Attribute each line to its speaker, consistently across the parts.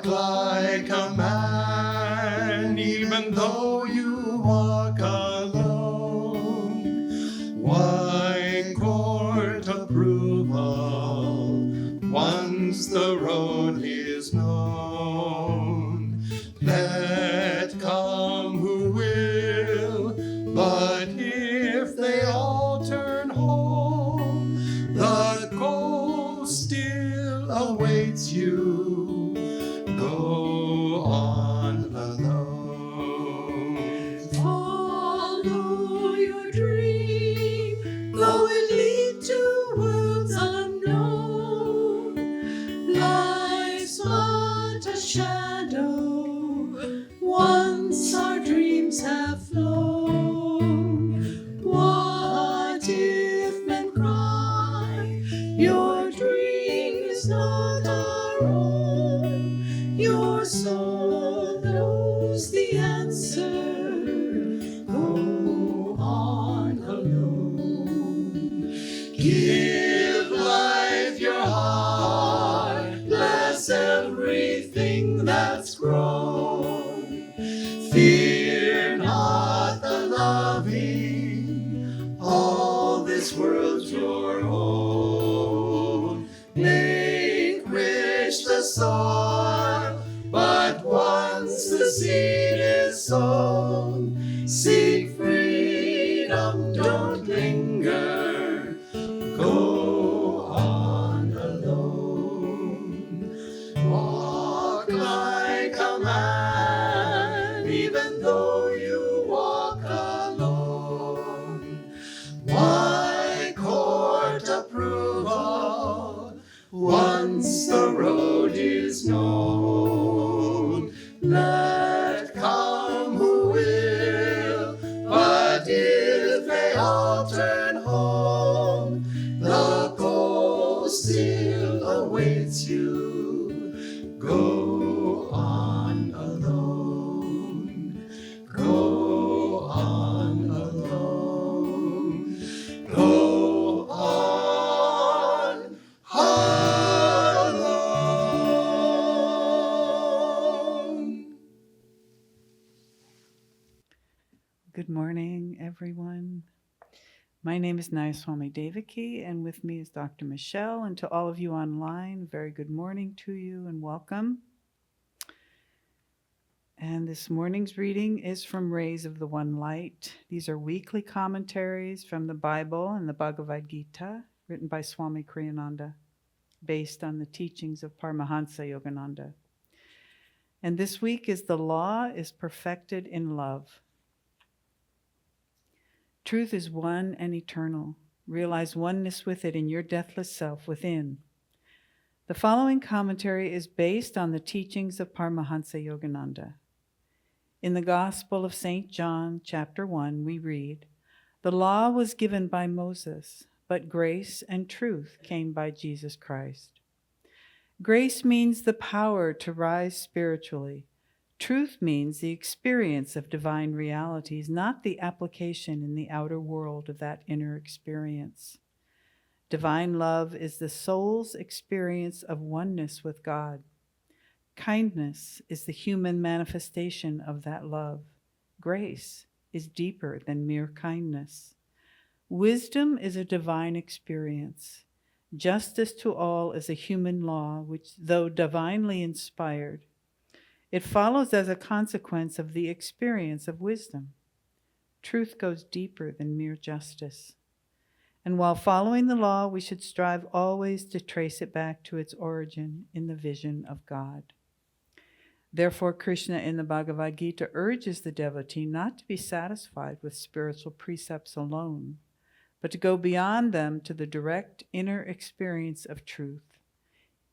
Speaker 1: like a man, even though you walk alone. Why court approval once the road is known? Let come who will, but if they all turn home, the goal still awaits you. Go on alone.
Speaker 2: Follow your dream, though it lead to worlds unknown. Life's but a shadow, once our dreams have flown. What if men cry, your dream is not our own? Your soul knows the answer. Go on alone. Give life your heart. Bless everything that's grown. Fear not the loving. All this world's your own. Make rich the soil, but once the seed is sown, seek freedom, don't linger. Go on alone. Walk like a man, even though you walk alone. Why court approval once the road is known? Let come who will, but if they all turn home, the goal still awaits you. Go on alone. Go on alone. Go on alone.
Speaker 3: Good morning, everyone. My name is Swami Devaki, and with me is Dr. Michelle. And to all of you online, very good morning to you and welcome. And this morning's reading is from Rays of the One Light. These are weekly commentaries from the Bible and the Bhagavad Gita, written by Swami Kriyananda, based on the teachings of Paramhansa Yogananda. And this week is The Law is Perfected in Love. Truth is one and eternal. Realize oneness with it in your deathless self within. The following commentary is based on the teachings of Paramhansa Yogananda. In the Gospel of St. John, chapter 1, we read, "The law was given by Moses, but grace and truth came by Jesus Christ." Grace means the power to rise spiritually. Truth means the experience of divine realities, not the application in the outer world of that inner experience. Divine love is the soul's experience of oneness with God. Kindness is the human manifestation of that love. Grace is deeper than mere kindness. Wisdom is a divine experience. Justice to all is a human law, which, though divinely inspired, it follows as a consequence of the experience of wisdom. Truth goes deeper than mere justice. And while following the law, we should strive always to trace it back to its origin in the vision of God. Therefore, Krishna in the Bhagavad Gita urges the devotee not to be satisfied with spiritual precepts alone, but to go beyond them to the direct inner experience of truth.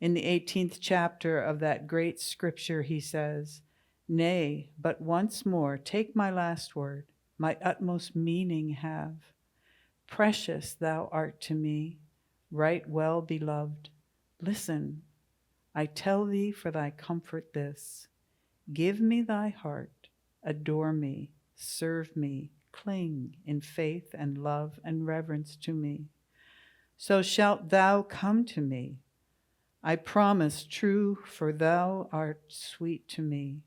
Speaker 3: In the 18th chapter of that great scripture, he says, "Nay, but once more, take my last word, my utmost meaning have. Precious thou art to me, right well beloved. Listen, I tell thee for thy comfort this. Give me thy heart, adore me, serve me, cling in faith and love and reverence to me. So shalt thou come to me. I promise true, for thou art sweet to me,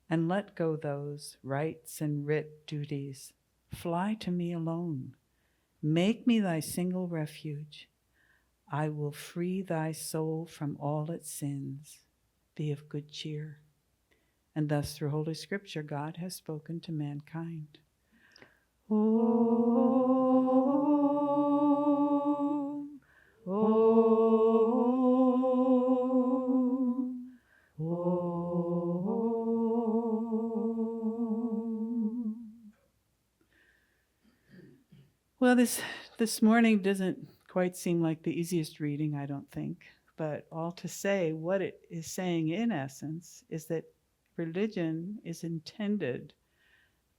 Speaker 3: and let go those rights and writ duties. Fly to me alone. Make me thy single refuge. I will free thy soul from all its sins. Be of good cheer. And thus, through Holy Scripture, God has spoken to mankind. Om, Om, Om. Well, this morning doesn't quite seem like the easiest reading, I don't think. But all to say, what it is saying in essence is that religion is intended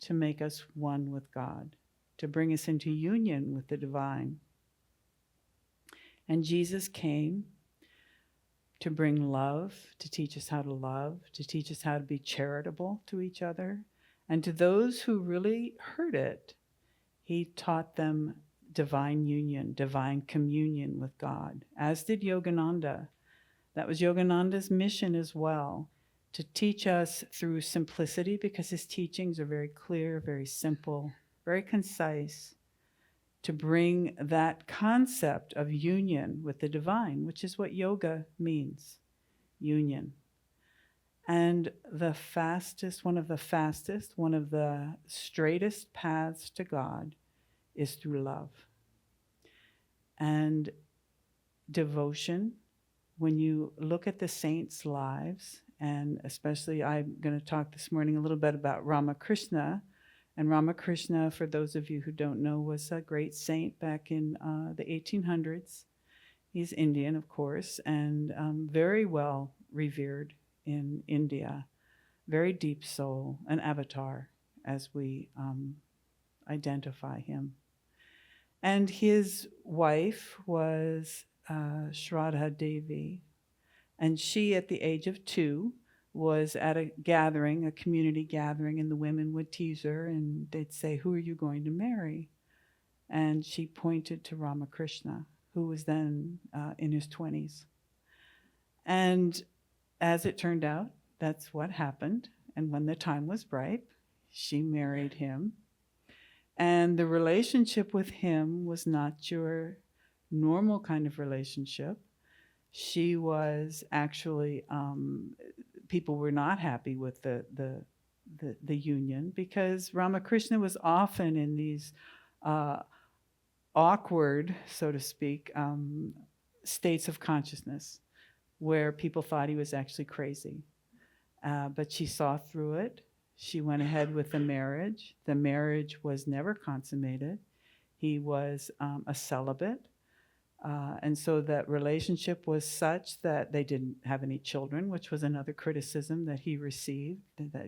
Speaker 3: to make us one with God, to bring us into union with the divine. And Jesus came to bring love, to teach us how to love, to teach us how to be charitable to each other. And to those who really heard it, he taught them divine union, divine communion with God, as did Yogananda. That was Yogananda's mission as well, to teach us through simplicity, because his teachings are very clear, very simple, very concise, to bring that concept of union with the divine, which is what yoga means, union. And one of the straightest paths to God is through love. And devotion, when you look at the saints' lives, and especially I'm going to talk this morning a little bit about Ramakrishna. And Ramakrishna, for those of you who don't know, was a great saint back in the 1800s. He's Indian, of course, and very well revered in India. Very deep soul, an avatar, as we identify him. And his wife was Shraddha Devi, and she, at the age of 2, was at a gathering, a community gathering, and the women would tease her, and they'd say, "Who are you going to marry?" And she pointed to Ramakrishna, who was then in his 20s. And as it turned out, that's what happened. And when the time was ripe, she married him. And the relationship with him was not your normal kind of relationship. She was actually, people were not happy with the union, because Ramakrishna was often in these awkward, so to speak, states of consciousness where people thought he was actually crazy. But she saw through it. She went ahead with the marriage. The marriage was never consummated. He was a celibate. And so that relationship was such that they didn't have any children, which was another criticism that he received,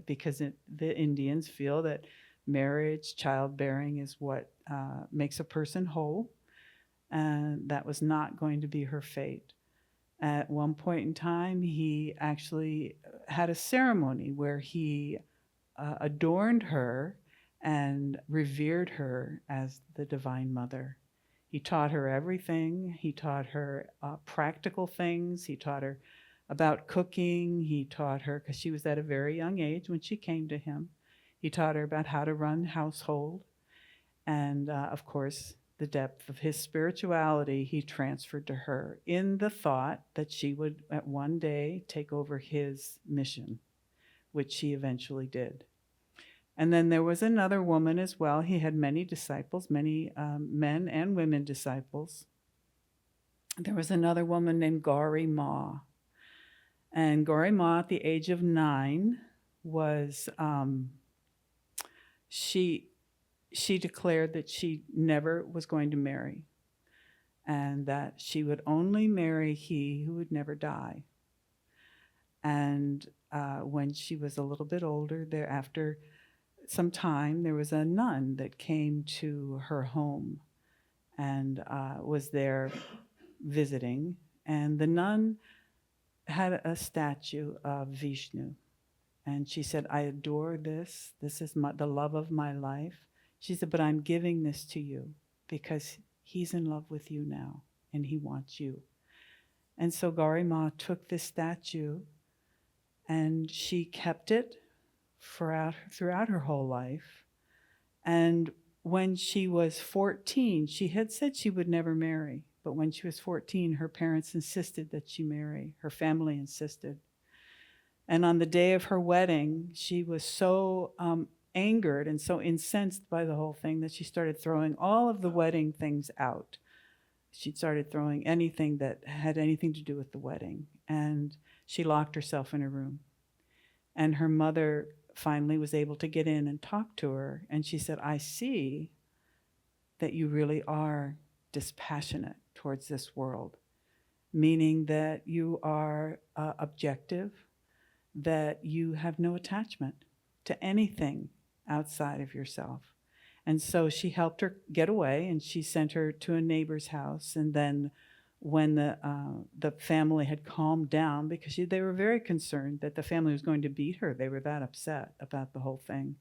Speaker 3: because the Indians feel that marriage, childbearing is what makes a person whole. And that was not going to be her fate. At one point in time, he actually had a ceremony where he adorned her and revered her as the Divine Mother. He taught her everything. He taught her practical things. He taught her about cooking. He taught her, because she was at a very young age when she came to him, he taught her about how to run household. And of course, the depth of his spirituality he transferred to her, in the thought that she would at one day take over his mission, which she eventually did. And then there was another woman as well. He had many disciples, many men and women disciples. There was another woman named Gauri Ma. And Gauri Ma, at the age of 9, was, she declared that she never was going to marry, and that she would only marry he who would never die. And when she was a little bit older, thereafter some time, there was a nun that came to her home and was there visiting. And the nun had a statue of Vishnu. And she said, "I adore this. This is the love of my life." She said, "But I'm giving this to you because he's in love with you now and he wants you." And so Gauri Ma took this statue and she kept it throughout her whole life. And when she was 14, she had said she would never marry. But when she was 14, her parents insisted that she marry. Her family insisted. And on the day of her wedding, she was so angered and so incensed by the whole thing that she started throwing all of the wedding things out. She started throwing anything that had anything to do with the wedding. And she locked herself in a room. And her mother finally was able to get in and talk to her. And she said, I see that you really are dispassionate towards this world, meaning that you are objective, that you have no attachment to anything outside of yourself. And so she helped her get away, and she sent her to a neighbor's house. And then when the family had calmed down, because they were very concerned that the family was going to beat her. They were that upset about the whole thing.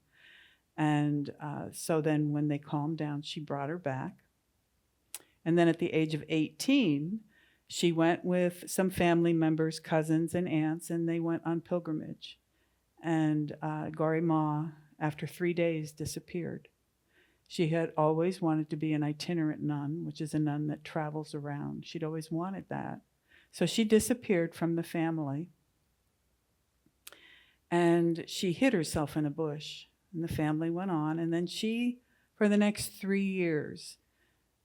Speaker 3: And so then when they calmed down, she brought her back. And then at the age of 18, she went with some family members, cousins and aunts, and they went on pilgrimage. And Gauri Ma, after 3 days, disappeared. She had always wanted to be an itinerant nun, which is a nun that travels around. She'd always wanted that. So she disappeared from the family. And she hid herself in a bush. And the family went on. And then she, for the next 3 years,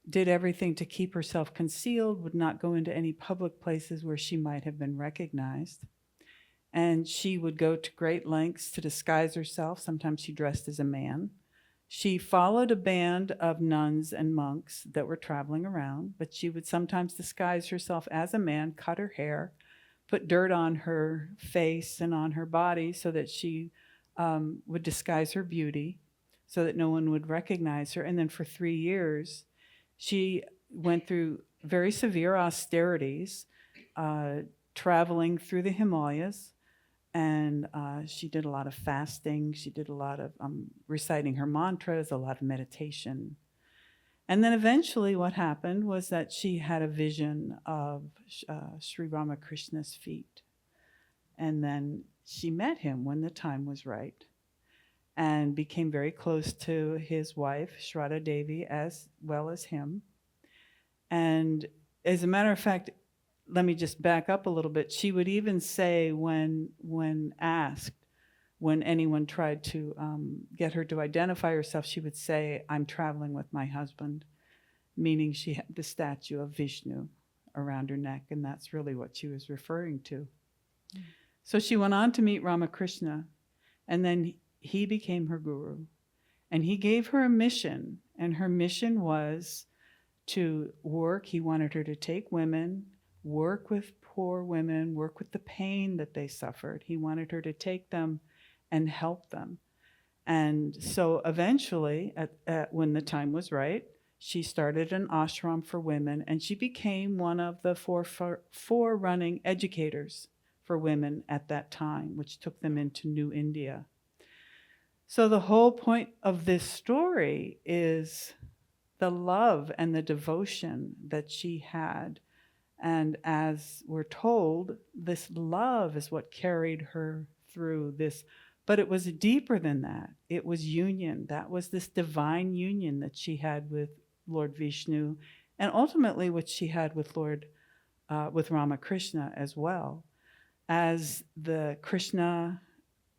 Speaker 3: did everything to keep herself concealed, would not go into any public places where she might have been recognized. And she would go to great lengths to disguise herself. Sometimes she dressed as a man. She followed a band of nuns and monks that were traveling around, but she would sometimes disguise herself as a man, cut her hair, put dirt on her face and on her body so that she would disguise her beauty so that no one would recognize her. And then for 3 years, she went through very severe austerities, traveling through the Himalayas. And she did a lot of fasting. She did a lot of reciting her mantras, a lot of meditation. And then eventually what happened was that she had a vision of Sri Ramakrishna's feet. And then she met him when the time was right and became very close to his wife, Shraddha Devi, as well as him. And as a matter of fact, let me just back up a little bit. She would even say when asked, when anyone tried to get her to identify herself, she would say, I'm traveling with my husband, meaning she had the statue of Vishnu around her neck, and that's really what she was referring to. Mm. So she went on to meet Ramakrishna, and then he became her guru. And he gave her a mission, and her mission was to work. He wanted her to take women, work with poor women, work with the pain that they suffered. He wanted her to take them and help them. And so eventually, when the time was right, she started an ashram for women, and she became one of the four running educators for women at that time, which took them into New India. So the whole point of this story is the love and the devotion that she had. And as we're told, this love is what carried her through this. But it was deeper than that. It was union. That was this divine union that she had with Lord Vishnu, and ultimately what she had with with Ramakrishna as well. As the Krishna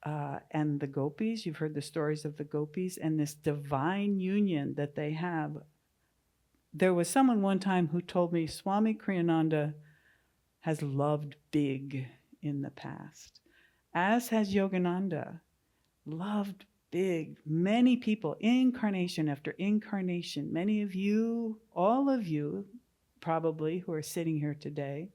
Speaker 3: and the gopis, you've heard the stories of the gopis, and this divine union that they have. There was someone one time who told me Swami Kriyananda has loved big in the past, as has Yogananda, loved big. Many people, incarnation after incarnation, many of you, all of you probably who are sitting here today,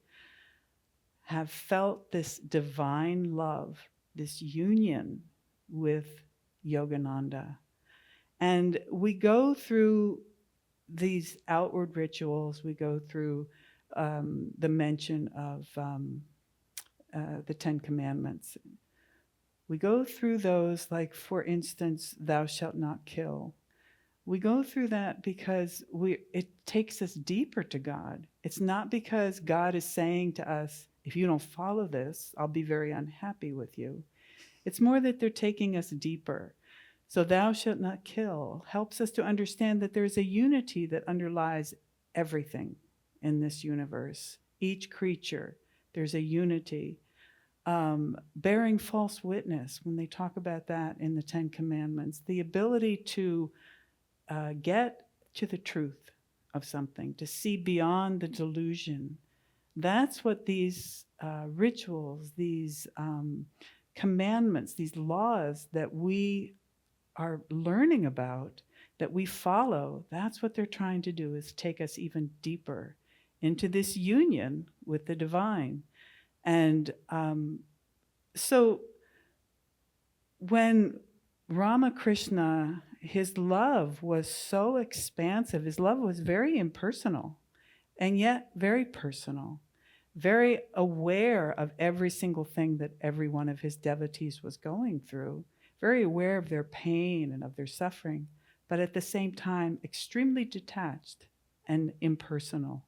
Speaker 3: have felt this divine love, this union with Yogananda. And we go through these outward rituals, we go through the mention of the 10 Commandments. We go through those, like, for instance, thou shalt not kill. We go through that because it takes us deeper to God. It's not because God is saying to us, if you don't follow this, I'll be very unhappy with you. It's more that they're taking us deeper. So thou shalt not kill helps us to understand that there's a unity that underlies everything in this universe. Each creature, there's a unity. Bearing false witness, when they talk about that in the Ten Commandments, the ability to get to the truth of something, to see beyond the delusion. That's what these rituals, these commandments, these laws that we are learning about, that we follow, that's what they're trying to do, is take us even deeper into this union with the divine. And so when Ramakrishna, his love was so expansive, his love was very impersonal, and yet very personal, very aware of every single thing that every one of his devotees was going through, very aware of their pain and of their suffering, but at the same time extremely detached and impersonal,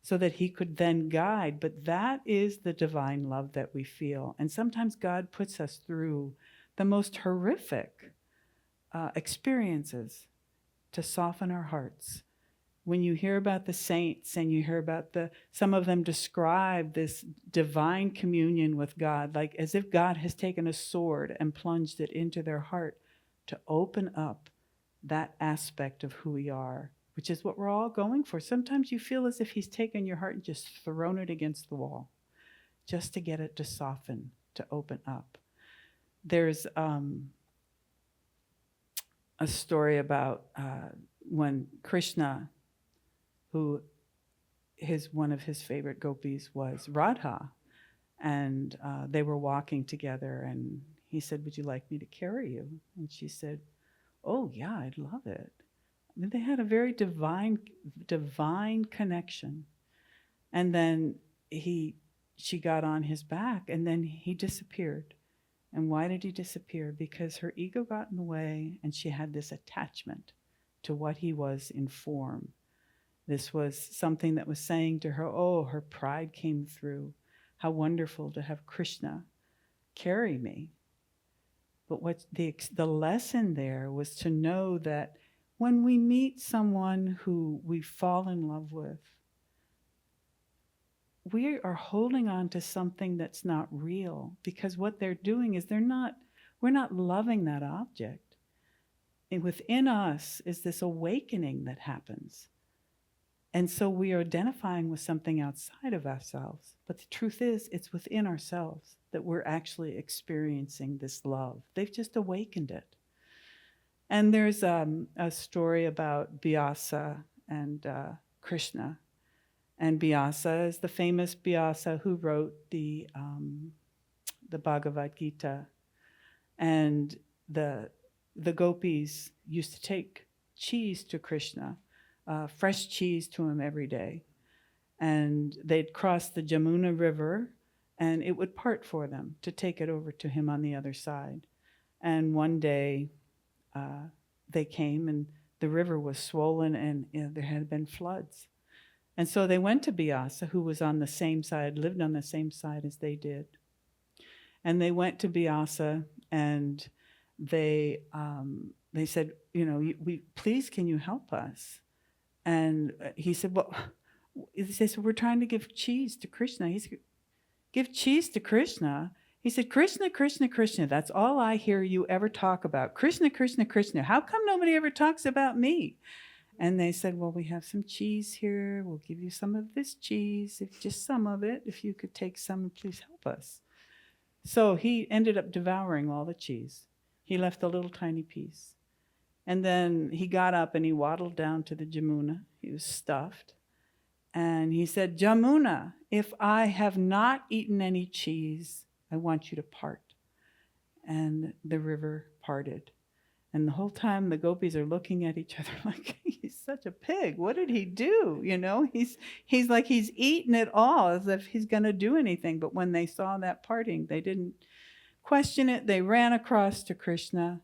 Speaker 3: so that he could then guide. But that is the divine love that we feel. And sometimes God puts us through the most horrific experiences to soften our hearts. When you hear about the saints and you hear about some of them describe this divine communion with God, like as if God has taken a sword and plunged it into their heart to open up that aspect of who we are, which is what we're all going for. Sometimes you feel as if he's taken your heart and just thrown it against the wall, just to get it to soften, to open up. There's a story about when Krishna, who one of his favorite gopis was Radha, and they were walking together, and he said, "Would you like me to carry you?" And she said, "Oh yeah, I'd love it." I mean, they had a very divine connection. And then she got on his back, and then he disappeared. And why did he disappear? Because her ego got in the way, and she had this attachment to what he was in form. This was something that was saying to her, oh, her pride came through. How wonderful to have Krishna carry me. But what the lesson there was to know that when we meet someone who we fall in love with, we are holding on to something that's not real, because what they're doing is we're not loving that object. And within us is this awakening that happens. And so we are identifying with something outside of ourselves. But the truth is, it's within ourselves that we're actually experiencing this love. They've just awakened it. And there's a story about Vyasa and Krishna. And Vyasa is the famous Vyasa who wrote the Bhagavad Gita. And the gopis used to take cheese to Krishna, fresh cheese to him every day. And they'd cross the Jamuna River, and it would part for them to take it over to him on the other side. And one day they came, and the river was swollen, and there had been floods. And so they went to Vyasa, who was on the same side, lived on the same side as they did. And they went to Vyasa, and they said, please, can you help us? And he said, well, they said, we're trying to give cheese to Krishna. He said, give cheese to Krishna? He said, Krishna, Krishna, Krishna. That's all I hear you ever talk about. Krishna, Krishna, Krishna. How come nobody ever talks about me? And they said, well, we have some cheese here. We'll give you some of this cheese, just some of it. If you could take some, please help us. So he ended up devouring all the cheese. He left a little tiny piece. And then he got up and he waddled down to the Jamuna. He was stuffed. And he said, Jamuna, if I have not eaten any cheese, I want you to part. And the river parted. And the whole time the gopis are looking at each other like, he's such a pig. What did he do? He's like, he's eaten it all as if he's going to do anything. But when they saw that parting, they didn't question it. They ran across to Krishna.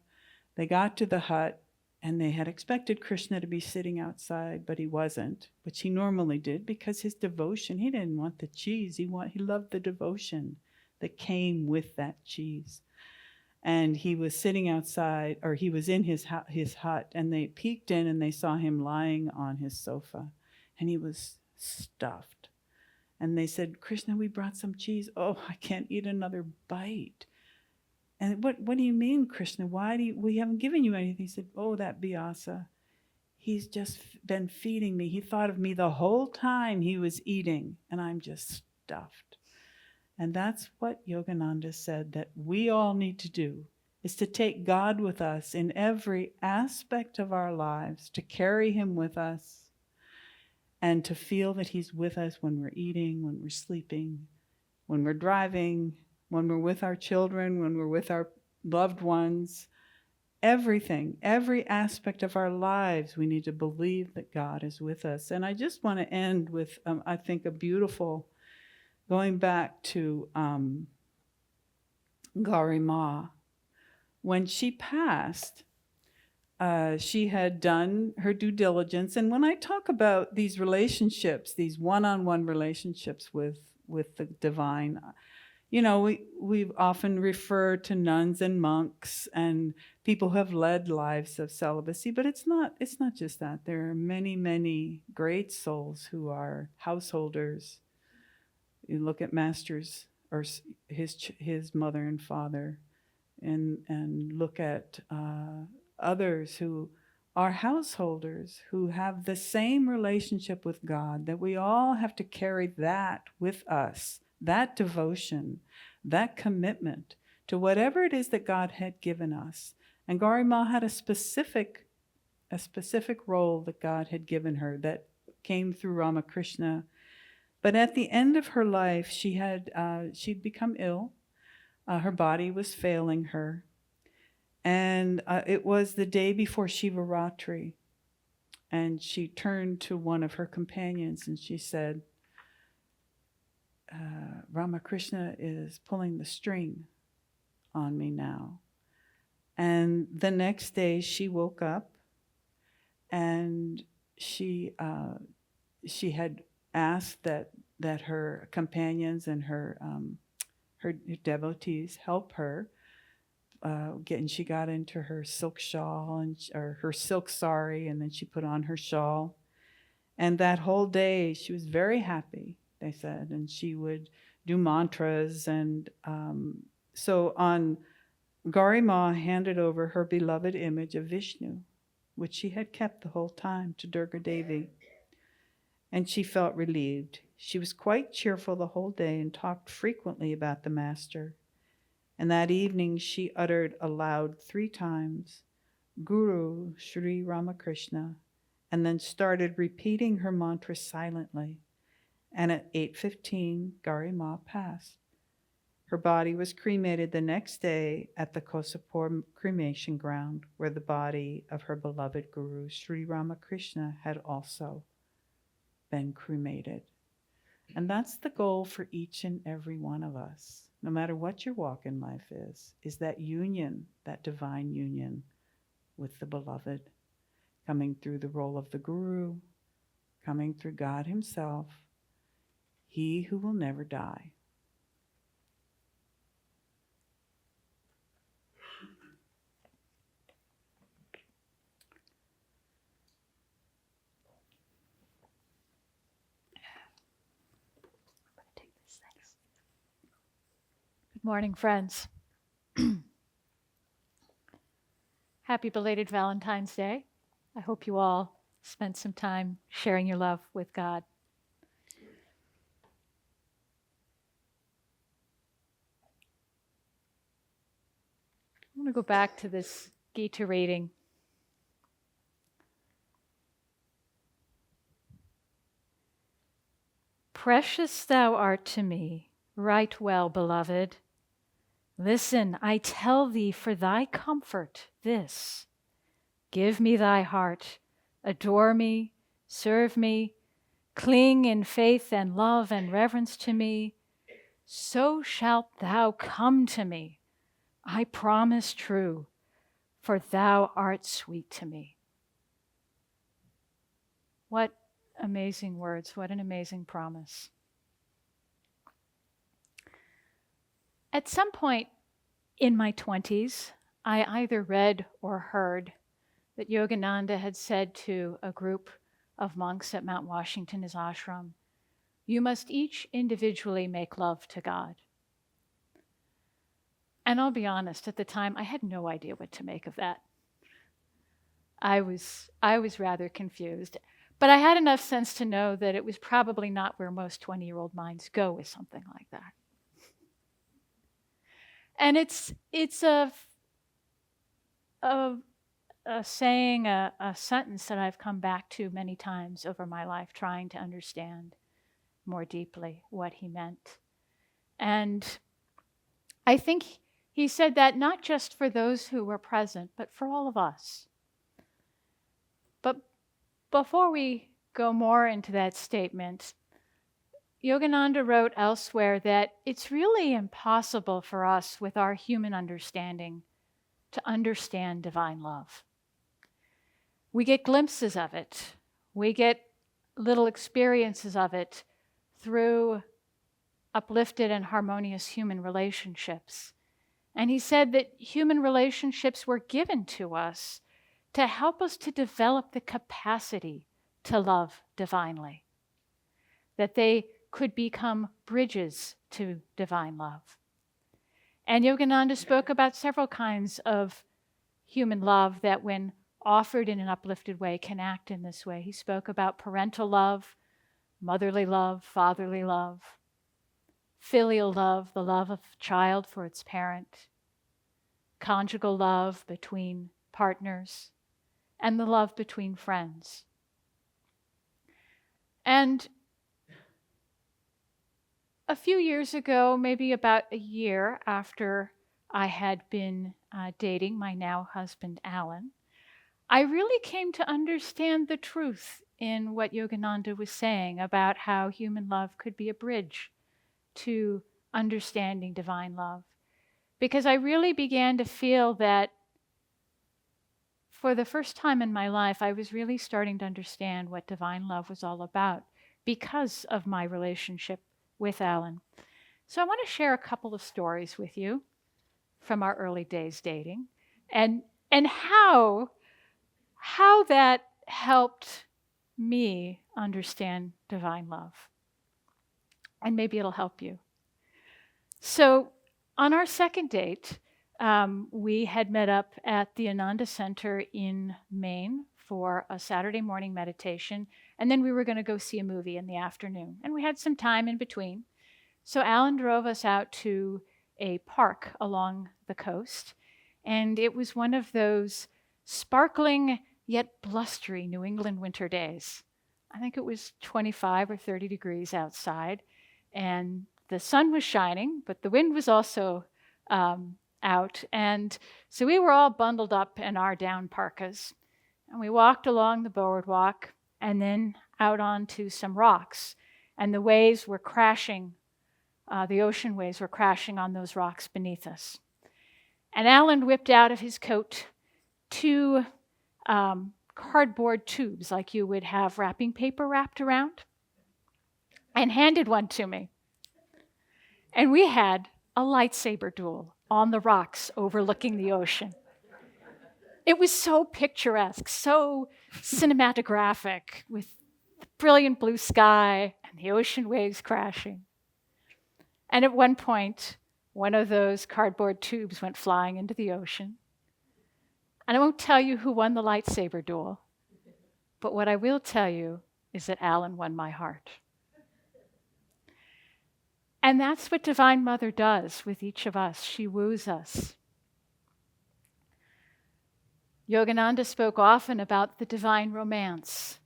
Speaker 3: They got to the hut. And they had expected Krishna to be sitting outside, but he wasn't, which he normally did because his devotion, he didn't want the cheese. He loved the devotion that came with that cheese. And he was sitting outside, or he was in his hut, and they peeked in and they saw him lying on his sofa, and he was stuffed. And they said, Krishna, we brought some cheese. Oh, I can't eat another bite. And what do you mean, Krishna? We haven't given you anything? He said, oh, that Vyasa, he's just been feeding me. He thought of me the whole time he was eating, and I'm just stuffed. And that's what Yogananda said that we all need to do, is to take God with us in every aspect of our lives, to carry him with us, and to feel that he's with us when we're eating, when we're sleeping, when we're driving, when we're with our children, when we're with our loved ones. Everything, every aspect of our lives, we need to believe that God is with us. And I just want to end with, I think, a beautiful, going back to Gauri Ma. When she passed, she had done her due diligence. And when I talk about these relationships, these one-on-one relationships with the divine, you know, we've often referred to nuns and monks and people who have led lives of celibacy, but it's not just that. There are many, many great souls who are householders. You look at Masters or his mother and father, and look at others who are householders who have the same relationship with God, that we all have to carry that with us. That devotion, that commitment to whatever it is that God had given us. And Gauri Ma had a specific role that God had given her that came through Ramakrishna. But at the end of her life, she'd become ill. Her body was failing her. And it was the day before Shivaratri. And she turned to one of her companions and she said, Ramakrishna is pulling the string on me now. And the next day she woke up and she had asked that her companions and her devotees help her. And she got into her silk shawl or her silk sari, and then she put on her shawl. And that whole day she was very happy, they said, and she would do mantras. And so on, Gauri Ma handed over her beloved image of Vishnu, which she had kept the whole time, to Durga Devi. And she felt relieved. She was quite cheerful the whole day and talked frequently about the Master. And that evening she uttered aloud 3 times, Guru Sri Ramakrishna, and then started repeating her mantra silently. And at 8:15, Gauri Ma passed. Her body was cremated the next day at the Kosapur cremation ground, where the body of her beloved Guru Sri Ramakrishna had also been cremated. And that's the goal for each and every one of us, no matter what your walk in life is that union, that divine union with the beloved, coming through the role of the Guru, coming through God himself, he who will never die.
Speaker 4: Good morning, friends. Happy belated Valentine's Day. I hope you all spent some time sharing your love with God. I want to go back to this Gita reading. Precious thou art to me, right well, beloved. Listen, I tell thee for thy comfort this. Give me thy heart, adore me, serve me, cling in faith and love and reverence to me. So shalt thou come to me, I promise true. for thou art sweet to me. What amazing words, what an amazing promise. At some point in my 20s, I either read or heard that Yogananda had said to a group of monks at Mount Washington, his ashram, "You must each individually make love to God." And I'll be honest, at the time, I had no idea what to make of that. I was rather confused. But I had enough sense to know that it was probably not where most 20-year-old minds go with something like that. And it's a saying, a sentence that I've come back to many times over my life, trying to understand more deeply what he meant. And I think he said that not just for those who were present, but for all of us. But before we go more into that statement, Yogananda wrote elsewhere that it's really impossible for us with our human understanding to understand divine love. We get glimpses of it. We get little experiences of it through uplifted and harmonious human relationships. And he said that human relationships were given to us to help us to develop the capacity to love divinely, that they could become bridges to divine love. And Yogananda spoke about several kinds of human love that, when offered in an uplifted way, can act in this way. He spoke about parental love, motherly love, fatherly love, filial love, the love of a child for its parent, conjugal love between partners, and the love between friends. And a few years ago, maybe about a year after I had been dating my now husband, Alan, I really came to understand the truth in what Yogananda was saying about how human love could be a bridge to understanding divine love. Because I really began to feel that for the first time in my life, I was really starting to understand what divine love was all about because of my relationship with Alan. So I want to share a couple of stories with you from our early days dating and how that helped me understand divine love. And maybe it'll help you. So on our second date, we had met up at the Ananda Center in Maine for a Saturday morning meditation, and then we were going to go see a movie in the afternoon. And we had some time in between. So Alan drove us out to a park along the coast, and it was one of those sparkling yet blustery New England winter days. I think it was 25 or 30 degrees outside, and the sun was shining, but the wind was also out. And so we were all bundled up in our down parkas. And we walked along the boardwalk and then out onto some rocks. And the waves were crashing, the ocean waves were crashing on those rocks beneath us. And Alan whipped out of his coat 2 cardboard tubes like you would have wrapping paper wrapped around and handed one to me. And we had a lightsaber duel on the rocks overlooking the ocean. It was so picturesque, so cinematographic, with the brilliant blue sky and the ocean waves crashing. And at one point, one of those cardboard tubes went flying into the ocean. And I won't tell you who won the lightsaber duel, but what I will tell you is that Alan won my heart. And that's what Divine Mother does with each of us. She woos us. Yogananda spoke often about the divine romance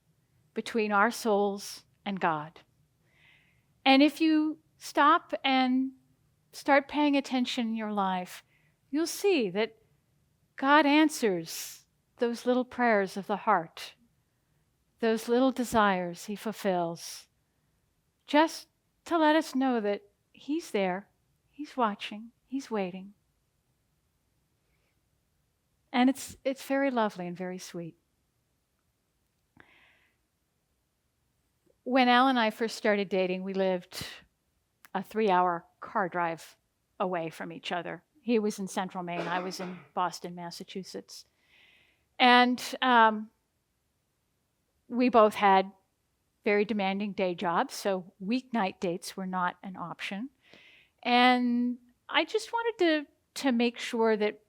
Speaker 4: between our souls and God. And if you stop and start paying attention in your life, you'll see that God answers those little prayers of the heart, those little desires He fulfills, just to let us know that He's there, He's watching, He's waiting. And it's very lovely and very sweet. When Al and I first started dating, we lived a 3-hour car drive away from each other. He was in Central Maine, I was in Boston, Massachusetts. And we both had very demanding day jobs, so weeknight dates were not an option. And I just wanted to make sure that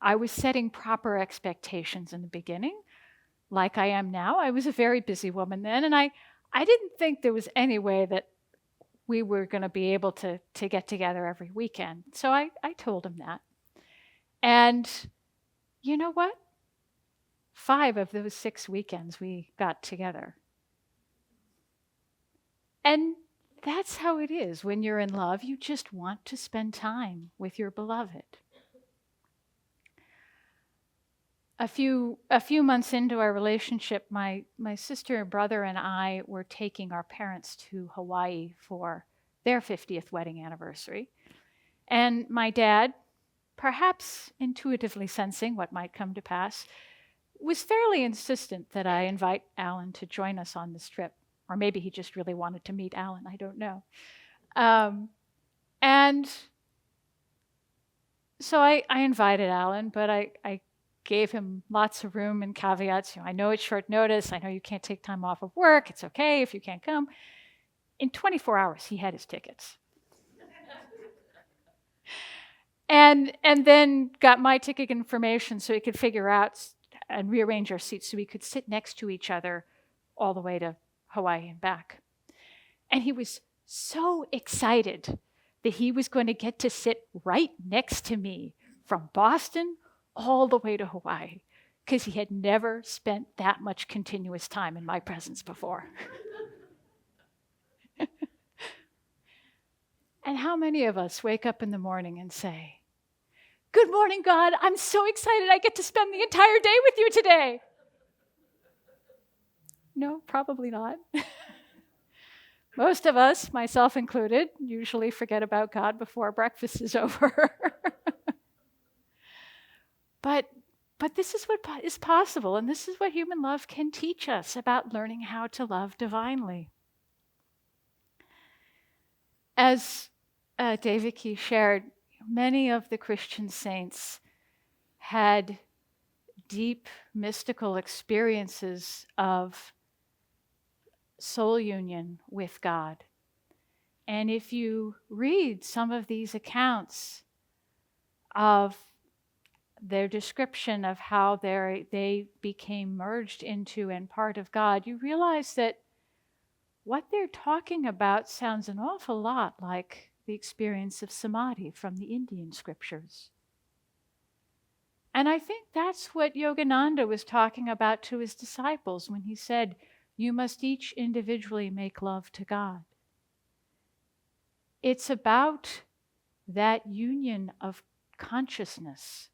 Speaker 4: I was setting proper expectations in the beginning, like I am now. I was a very busy woman then, and I didn't think there was any way that we were going to be able to get together every weekend. So I told him that. And you know what? 5 of those 6 weekends we got together. And that's how it is when you're in love. You just want to spend time with your beloved. A few months into our relationship, my sister and brother and I were taking our parents to Hawaii for their 50th wedding anniversary. And my dad, perhaps intuitively sensing what might come to pass, was fairly insistent that I invite Alan to join us on this trip. Or maybe he just really wanted to meet Alan, I don't know. And so I invited Alan, but I gave him lots of room and caveats. I know it's short notice. I know you can't take time off of work. It's okay if you can't come. In 24 hours, he had his tickets. and then got my ticket information so he could figure out and rearrange our seats so we could sit next to each other all the way to Hawaii and back. And he was so excited that he was going to get to sit right next to me from Boston all the way to Hawaii, because he had never spent that much continuous time in my presence before. And how many of us wake up in the morning and say, "Good morning, God. I'm so excited I get to spend the entire day with you today." No, probably not. Most of us, myself included, usually forget about God before breakfast is over. But this is what is possible, and this is what human love can teach us about learning how to love divinely. As Devaki shared, many of the Christian saints had deep mystical experiences of soul union with God. And if you read some of these accounts of their description of how they became merged into and part of God, you realize that what they're talking about sounds an awful lot like the experience of samadhi from the Indian scriptures. And I think that's what Yogananda was talking about to his disciples when he said, "You must each individually make love to God." It's about that union of consciousness,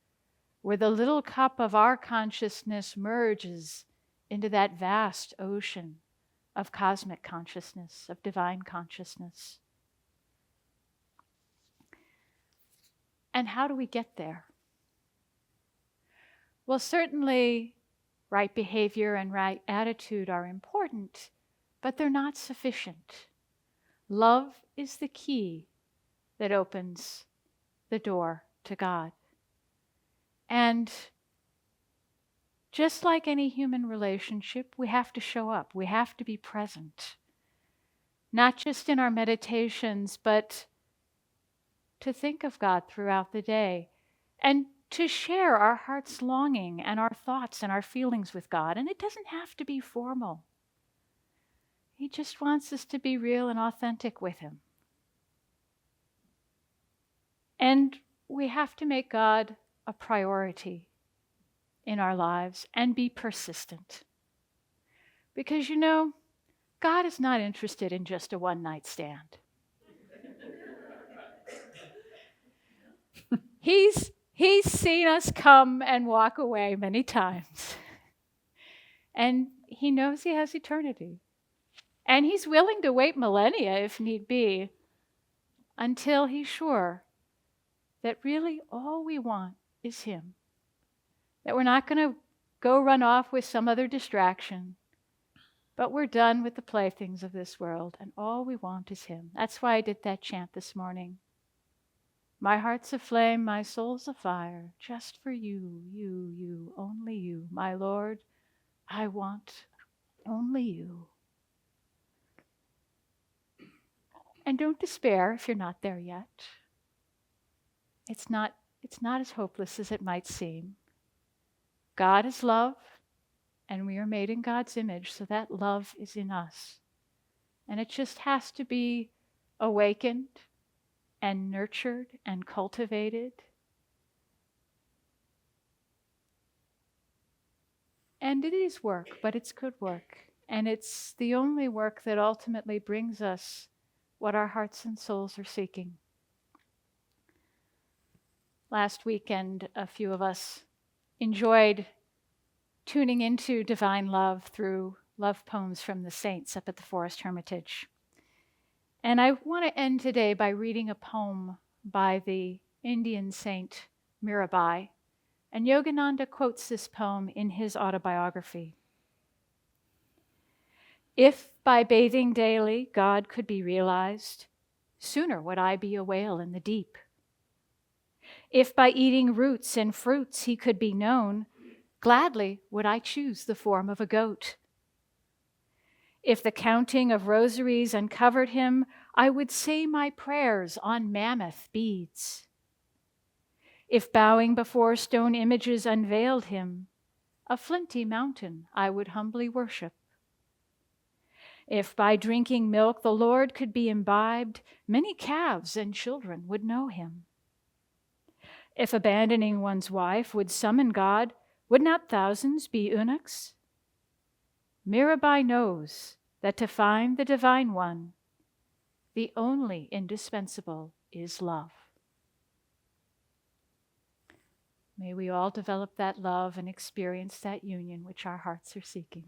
Speaker 4: where the little cup of our consciousness merges into that vast ocean of cosmic consciousness, of divine consciousness. And how do we get there? Well, certainly right behavior and right attitude are important, but they're not sufficient. Love is the key that opens the door to God. And just like any human relationship, we have to show up. We have to be present. Not just in our meditations, but to think of God throughout the day and to share our heart's longing and our thoughts and our feelings with God. And it doesn't have to be formal. He just wants us to be real and authentic with Him. And we have to make God a priority in our lives and be persistent. Because, God is not interested in just a one-night stand. He's seen us come and walk away many times. And He knows He has eternity. And He's willing to wait millennia, if need be, until He's sure that really all we want is Him. that we're not going to go run off with some other distraction, but we're done with the playthings of this world, and all we want is Him. That's why I did that chant this morning. My heart's aflame, my soul's afire, just for you, you, you, only you. My Lord, I want only you. And don't despair if you're not there yet. It's not as hopeless as it might seem. God is love, and we are made in God's image, so that love is in us. And it just has to be awakened and nurtured and cultivated. And it is work, but it's good work. And it's the only work that ultimately brings us what our hearts and souls are seeking. Last weekend, a few of us enjoyed tuning into divine love through love poems from the saints up at the Forest Hermitage. And I want to end today by reading a poem by the Indian saint Mirabai. And Yogananda quotes this poem in his autobiography. If by bathing daily God could be realized, sooner would I be a whale in the deep. If by eating roots and fruits He could be known, gladly would I choose the form of a goat. If the counting of rosaries uncovered Him, I would say my prayers on mammoth beads. If bowing before stone images unveiled Him, a flinty mountain I would humbly worship. If by drinking milk the Lord could be imbibed, many calves and children would know Him. If abandoning one's wife would summon God, would not thousands be eunuchs? Mirabai knows that to find the Divine One, the only indispensable is love. May we all develop that love and experience that union which our hearts are seeking.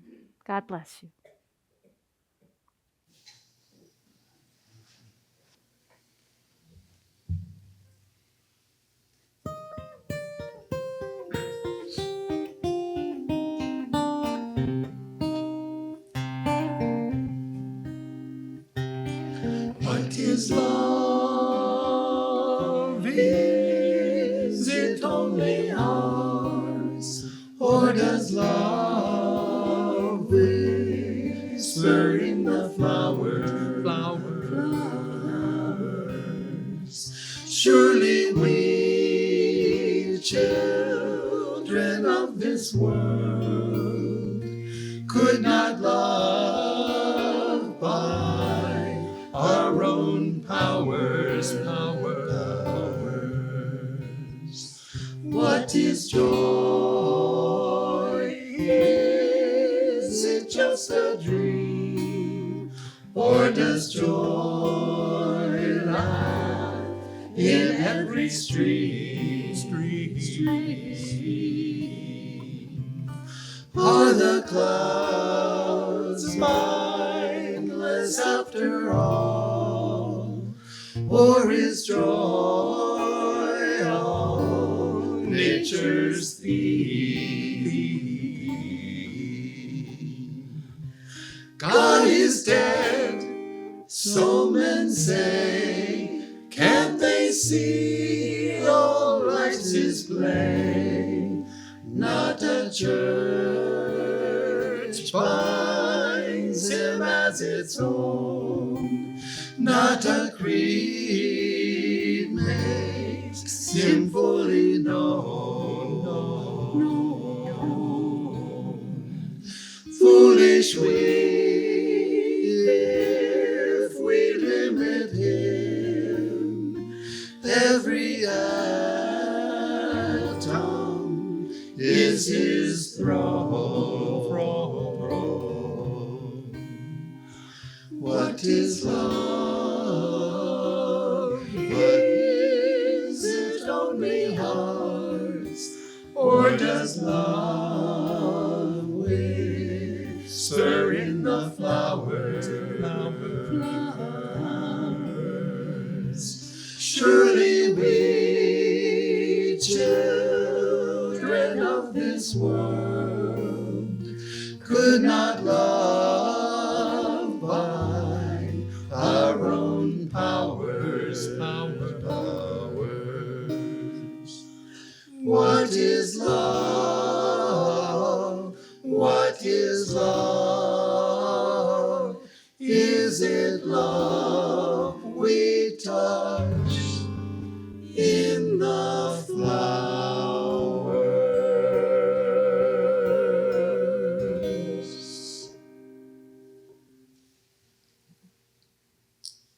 Speaker 4: God bless you.
Speaker 2: What is love? Is it only ours? Or does love whisper in the flowers? Surely we, children of this world, could not love by our own powers. What is joy? Is it just a dream? Or does joy lie in every stream? Are the clouds mindless after all? Or is joy all nature's theme? God is dead, so men say. Can't they see all life's display? Not a church binds Him as its own. Not a creed makes Him fully known. Foolish we, if we limit Him. Every atom is His throne. What is love? But is it only hearts? Or does love whisper in the flowers? Surely we, children of this this world could not love by our own powers. What is love? What is love? Is it love we touch?